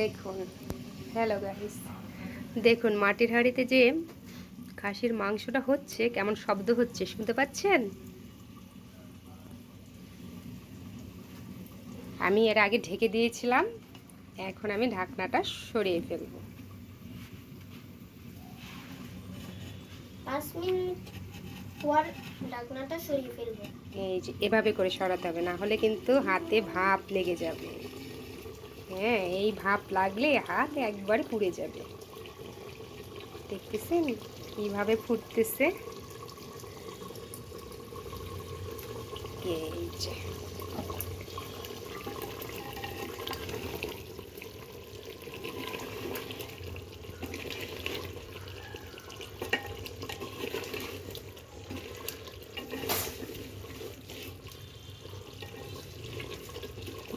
দেখুন, hello guys, দেখুন মাটির হাঁড়িতে যে খাসির মাংসটা হচ্ছে কেমন শব্দ হচ্ছে শুনতে পাচ্ছেন? আমি এর আগে ঢেকে দিয়েছিলাম, এখন আমি ঢাকনাটা সরিয়ে ফেলবো। 5 মিনিট পর ঢাকনাটা সরিয়ে ফেলবো। এই যে এভাবে করে সরাতে হবে, না হলে কিন্তু হাতে ভাপ লেগে যাবে। হ্যাঁ, এই ভাপ লাগলে হাত একবারে পুড়ে যাবে। দেখতেছেন কিভাবে ফুটতেছে? এই যে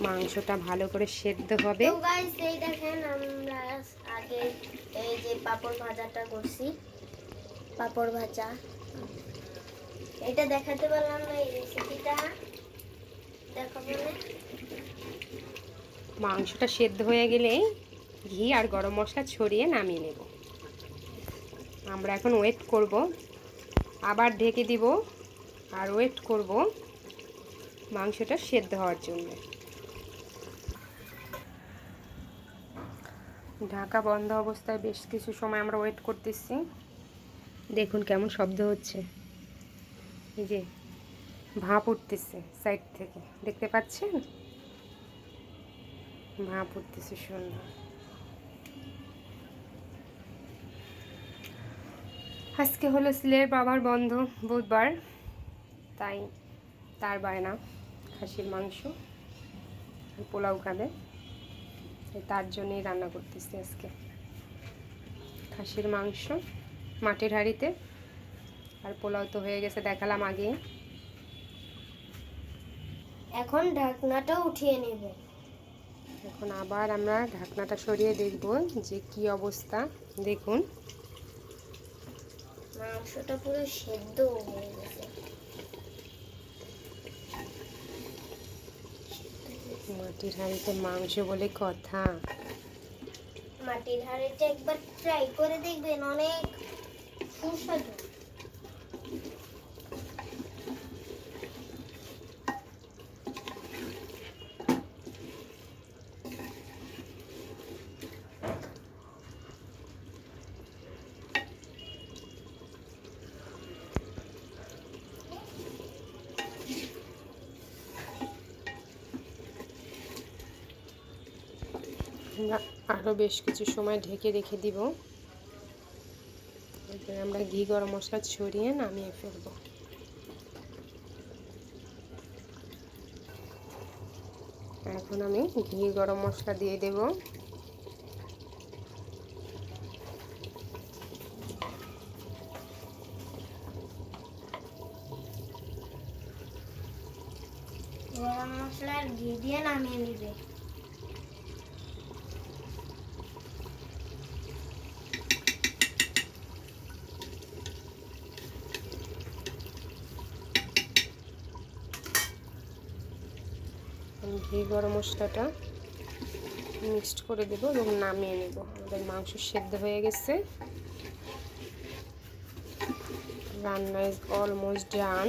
মাংসটা ভালো করে সেদ্ধ হবে। তো গাইস এই দেখেন আমরা আগে এই যে পাপড় ভাজাটা করছি, পাপড় ভাজা। এটা দেখাতে পারলাম না, এই রেসিপিটা দেখাবো না। মাংসটা সেদ্ধ হয়ে গেলে ঘি আর গরম মশলা ছড়িয়ে নামিয়ে নেব। আমরা এখন ওয়েট করব, আবার ঢেকে দিব আর ওয়েট করব মাংসটা সেদ্ধ হওয়ার জন্য। ঢাকা বন্ধ অবস্থায় বেশ কিছু সময় আমরা ওয়েট করতেছি। দেখুন কেমন শব্দ হচ্ছে, এই যে ভাপ উঠতেছে সাইড থেকে, দেখতে পাচ্ছেন? ভাপ উঠতেছে সুন্দর। আজকে হলো ছেলের বাবার বন্ধ, বুধবার, তাই তার বায়না খাসির মাংস পোলাও খাবে, তার জন্যই রান্না করতেছি আজকে খাসির মাংস মাটির হাঁড়িতে। আর পোলাও তো হয়ে গেছে, দেখালাম আগে। এখন ঢাকনাটা উঠিয়ে নেব। এখন আবার আমরা ঢাকনাটা সরিয়ে দেখব যে কি অবস্থা। দেখুন মাংসটা পুরো সেদ্ধ হয়ে গেছে। মাটির হাঁড়িতে মাংস বলে কথা। মাটির হাঁড়িটা একবার ট্রাই করে দেখবেন, অনেক সুস্বাদু। আমরা আরও বেশ কিছু সময় ঢেকে রেখে দিব, এরপরে আমরা ঘি গরম মশলা ছড়িয়ে নামিয়ে ফেলব। এখন আমি ঘি গরম মশলা দিয়ে দেব। গরম মশলা আর ঘি দিয়ে নামিয়ে নিবে। ঘি গরম মশলাটা মিক্সড করে দেব এবং নামিয়ে নেব। আমাদের মাংস সেদ্ধ হয়ে গেছে, রান্না ইজ অলমোস্ট ডান।